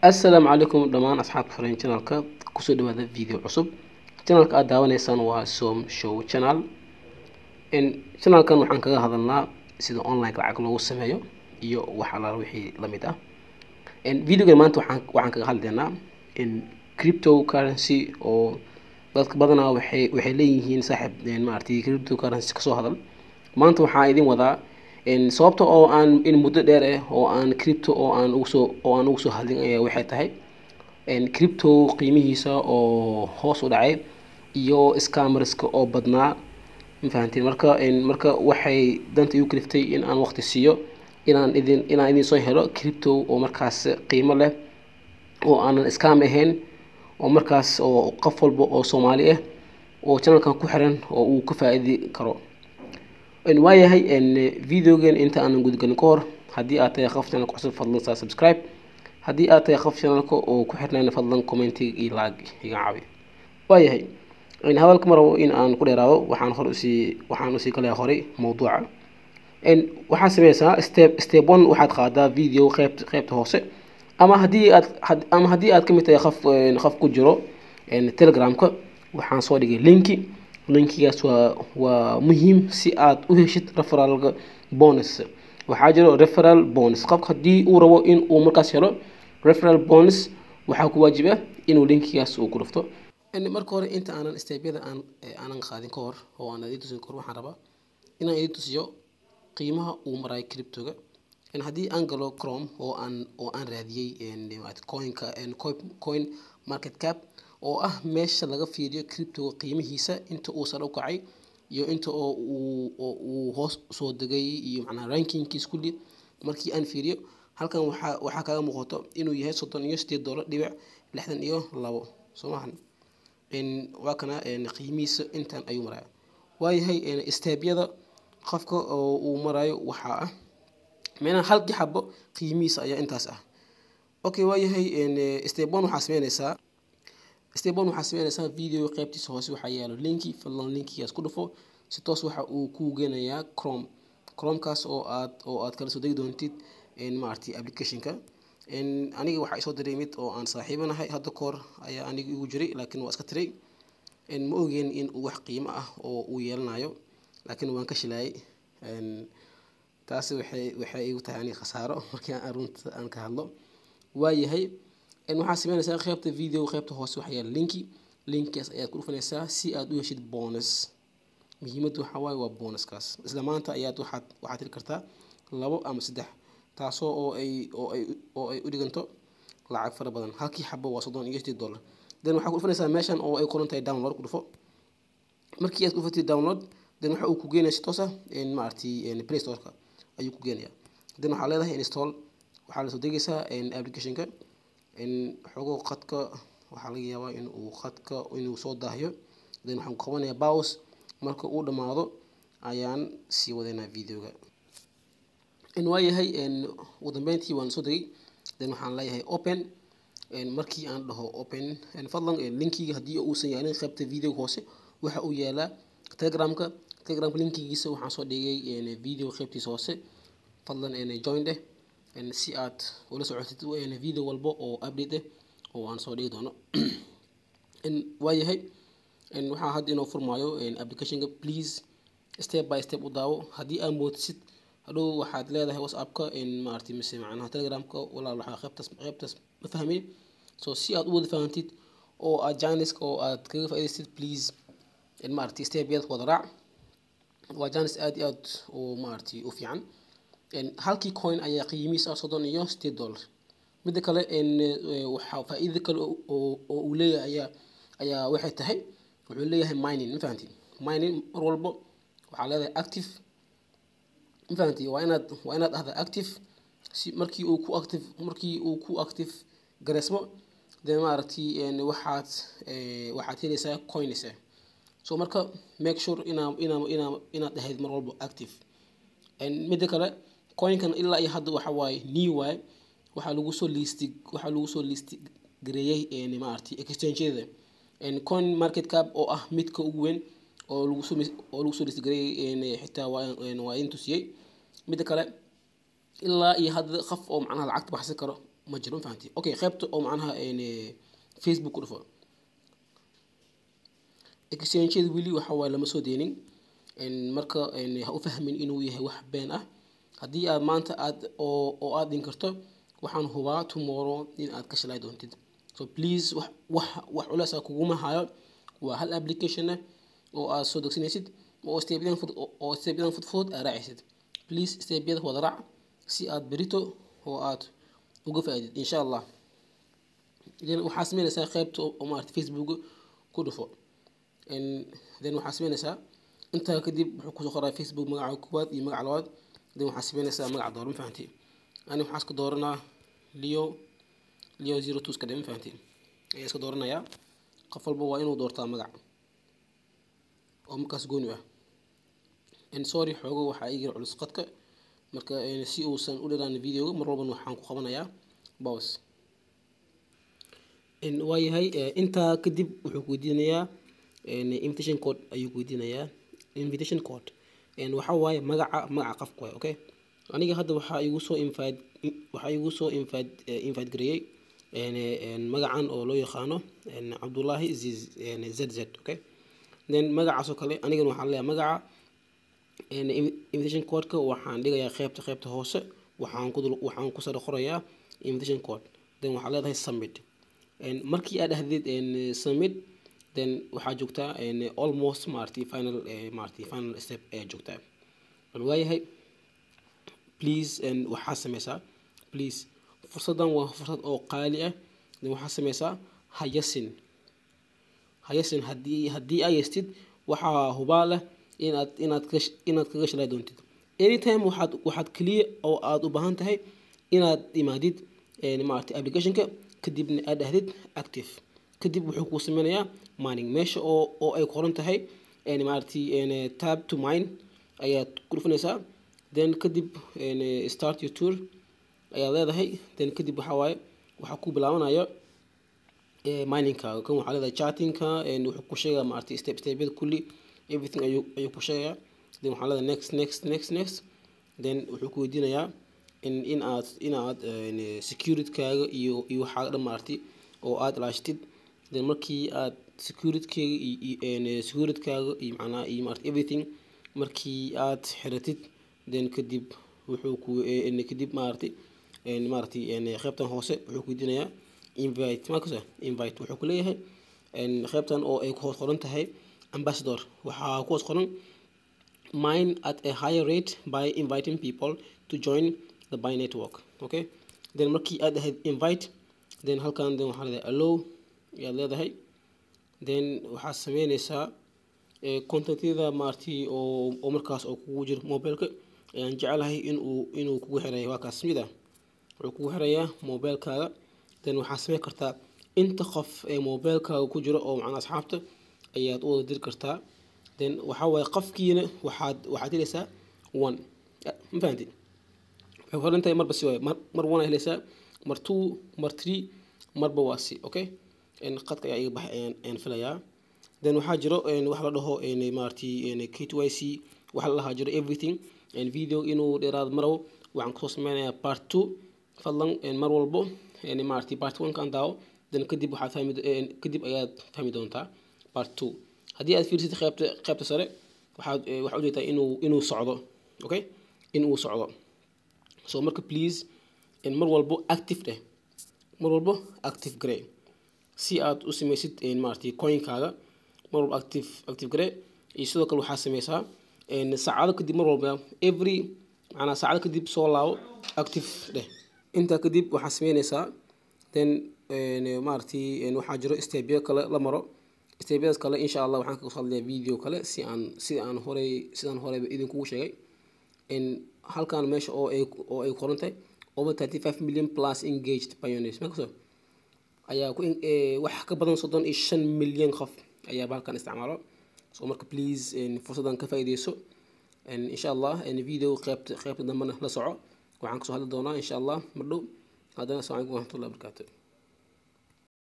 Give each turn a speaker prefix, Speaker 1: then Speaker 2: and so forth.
Speaker 1: السلام عليكم دمان أصحاب فرين channel كسو هذا فيديو عصب channel داونيسان waa som show channel in channel kan waxaan kaga hadalnaa sida online lacag loogu sameeyo iyo wax alaal wixii la mid ah in video maanta waxaan kaga hadlaynaa in cryptocurrency oo dadka badanaa waxay leeyihiin saaxiib maartay cryptocurrency ka soo hadal maanta waxaan idin wadaa in sababta oo aan in muddo dheer oo aan crypto oo aan ugu soo hadlin ayaa waxay tahay in crypto qiimihiisa oo hoos u dhacay iyo scammerska oo badnaa mafahantiin marka waxay danta igu kaliftay in aan waqti siiyo inaan idin soo helo crypto oo markaas qiimo leh oo aanan scam ahayn oo markaas oo qof walba oo Soomaali ah oo channelkan ku xiran oo uu ka faa'iidi karo in waayahay in videogan inta aan gudgalin ka hor haddii aad tahay qof channelka cusub fadlan subscribe haddii aad tahay qof channelka oo ku xirnaan fadlan comment iyo like iga caawi waayahay in hadalka marabo in aan ku dheeraado waxaan u sii kale horay mowduuca in waxaan sameeysaa step 1 waxaad qaadaa video qaybta hoose ama haddii aad ka mid tahay qof ku jiro in Telegram-ka waxaan soo dhigay linkigaas waa muhiim si aad u heshid referral bonus waxaa jiro referral bonus qofka haddii uu rabo in uu markaas helo referral bonus waxaa ku waajiba inuu linkigaas uu ku dhufto in marka hore inta aanan steebyada aanan qaadin ka hor oo aan idin tusin kor waxaan rabaa inaan idin tusiyo qiimaha uu maray cryptoga in haddii aan galo Chrome oo aan raadiyay coin market cap oo ah meesha laga fiiriyo cryptoga qiimihiisa inta uu sare u kacay iyo inta uu hoos soo degay iyo macna rankingkiisa kulli markii aan fiiriyo halkan waxa kaga muuqato inuu yahay $38.62 Soomahan in wakana qiimihiisa intan ayuu maraa waayahay steebyada qofka oo uu marayo waxa ah meena halkii xabo qiimihiisa ayaa intaas ah okay waayahay step 1 waxaa sameynaysaa video qaybtiisa hoose waxa yaalo linki fadlan linkigaas ku dhufo si toos waxa uu ku geenayaa Chrome-kaas oo aad kala soo degi doontid in maartay application-ka in aniga waxa soo diray mid oo aan saaxiibanahay hadda koor ayaa aniga igu jiray laakiin waa iska tiray in ma ogeen in uu wax qiimo ah oo uu yeelanayo laakiin waan ka shilay in taasi waxay igu tahay khasaaro markii aan runta aan ka hadlo waayahay in waxa sameynaysaa qaybta video qaybta hoose waxa yaalo linkigaas ayaad ku dhufanaysaa si aad u heshid bonus muhiimadu waxa waa bonuskaas isla maanta waxaad heli kartaa 2 ama 3 taasoo oo ay u dhiganto lacag fara badan halkii xabo waa $38 dan waxa ku dhufanaysaa meeshan oo ay qoran tahay download ku dhufo markii aad ku dhufatid download dan waxa uu ku geenayaa si toos ah in maartay Play Store-ka ayuu ku geenayaa dan waxa leedahay install waxa la soo degaysaa in application-ka in xogo qadka waxa laga yaabaa in uu qadka inuu soo daahiyo dan waxaan qabanayaa pause marka uu dhamaado ayaan sii wadeynaa videoga in waayahay ugu dambeyntii waan soo degay dan waxaan leeyahay open markii aan dhaho open fadlan linkiga haddii uu san yahay qaybta video hoose waxa uu yaalaa Telegram-ka linkigiisa waxaan soo dhigay video qaybtiisa hoose fadlan join si aad ula socotid video walba oo update oo aan soo dhigi doono in waayahay waxa hadda inoo furmaayo application-ka please step by step u daawo haddii aad moodsid hadhow waxaad leedahay WhatsApp-ka in maartay mise macnaha Telegram-ka walaal waxa qaybtaas ma fahmin so si aad u wada fahantid oo aad janiska oo aad kaga faa'iidaysid please in maartay step-yada wada raac waa janis aad iyo aad oo maartay u fiican in halkii coin ayaa qiimihiisa $38 midda kale in waxa faa'iido kale oo uu leeyahay ayaa waxay tahay wuxuu leeyahay mining ma fahantiin mining mar walba waxa leedahay active ma fahantiin waa inaad ahda active si markii uu ku active gareesmo dan maartay waxaad helaysaa coins so marka make sure inaad ahayd mar walba active midda kale coin-kan ilaa iyo hadda waxa waaye new way waxa lagu soo list gareeyay maartay exchange-yada coin market cap oo ah midka ugu weyn oo lagu soo list gareeyay xitaa waa in tusiyay midda kale ilaa iyo hadda qof oo macnaha lacagta baxsan karo ma jiro fahanti. Okay, qaybta oo macnaha Facebook ku dhufo exchange wili waxa waa lama soo deenin marka ha u fahmin inuu yahay wax been ah. haddii aad maanta aad oo aad dhin karto waxaan hubaa tomorrow in aad ka shalay doontid. So please wax culays ah kuguma hayo, waa hal application ah oo aad soo degsanaysid oo step-yadan fudud aad raacaysid. Please step-yada wada raac si aad berito oo aad uga faa'iidid insha Allah. Then waxaa sameynaysaa qaybta oo maaragtay Facebook ku dhufo then waxaa sameynaysaa intaa kadib wuxuu kusoo qoraa Facebook magaca koowaad iyo magaca labaad. then waxaa sameynaysaa magaca dooran fahanti. ani waxaan iska dooranaa Leo 02 iska dhigin fahanti. ayaa iska dooranayaa. qof walba waa inuu doortaa magac oo markaas gooni ah. sorry xoogo waxaa iga culus qadka marka si uusan u dheeraan videoga mar walba waxaan ku qabanayaa pause. waayahay intaa kadib wuxuu ku weydiinayaa invitation code ayuu ku weydiinayaa invitation code waxa waaye magaca qofka waaye. okay, aniga hadda waxaa igu soo invite gareeyay magacan oo loo yaqaano Cabdullaahi ZZ. okay, then magacaas oo kale anigana waxaan leeyahay magaca invitation code-ka waxaan dhigayaa qaybta hoose waxaan ku soo qorayaa invitation code. then waxaa leedahay submit. markii aad dhahdid submit then waxaa joogtaa almost final step ee joogtaa. waayahay please waxaa sameysaa please fursadan waa fursad oo qaali ah. then waxaa sameysaa hayasin haddii ay haystid waxaa hubaal ah inaad kaga shalay doontid. anytime waxaad kaliya oo aad u baahan tahay inaad imaadid applicationka kadibna aad dhahdid active. kadib wuxuu ku sameynayaa mining meesha oo ay qoran tahay tab to mine ayaad ku dhufanaysaa. then kadib start your tour ayaad leedahay. then kadib waxaa ku bilaabanaya miningka kan waxaa leedahay chattingka wuxuu ku sheegaa step-yada kulli everything ayuu ku sheegaa. then waxaa leedahay next. then wuxuu ku weydiinayaa in aad security-kaaga iyo waxaa dhan oo aad ilaashatid. then markii aad security-kaaga iyo everything markii aad xiratid then kadib wuxuu ku qaybtan hoose wuxuu ku weydiinayaa invite wuxuu ku leeyahay qaybtan oo ay ku hoos qoran tahay ambassador. waxaa ku hoos qoran mine at a higher rate by inviting people to join the buy network. okay, then markii aad dhahayd invite then halkan then waxaa leedahay allow ayaad leedahay. then waxaa sameynaysaa contactyada oo markaas oo kugu jiro mobileka ayaan jecelahay inuu kugu xirayo waa kaas mid ah wuxuu kugu xirayaa mobilkaaga. then waxaa sameyn kartaa inta qof ee mobilkaaga ku jiro oo asxaabta ayaad u wada diri kartaa. then waxaa waaye qofkiina waxaad helaysaa one ma fahantin. waxay horan tahay marba si waaye mar one ay helaysaa mar two mar three marba waa si. okay, qadka ayaa iga baxay ayaan filayaa. then waxaa jiro wax la dhaho K2IC waxa la lahaa jiro everything video inuu dheeraad marow waxaan kusoo sameynayaa part 2 fadlan mar walbo part 1 kan daawo. then kadib ayaad fahmi doontaa part 2. haddii aad fiirisid qaybta sare waxaad ujeedaa inuu socdo. okay, inuu socdo. so marka please mar walbo active gray si aad u sameysid coin-kaaga mar walba active gray. iyo sidoo kale waxaa sameysaa saacado kadib mar walba saacado kadib soo laabo active dheh. intaa kadib waxaa sameynaysaa then waxaa jiro step-yo kale la maro. step-yadaas kale insha Allah waxaan ka soo hadlayaa video kale sidaan horeyba idinkugu sheegay. halkan meesha oo ay qoran tahay over 35 million plus engaged pioneers ayaa wax ka badan 35 milyan qof ayaa halkan isticmaalo. so marka please fursadan ka faa'iideyso insha Allah video qaybta dambana la soco waxaan ka soo hadli doonaa insha Allah mar dhow. haddana assalamu alaykum wa rahmatullahi wa barakatuh.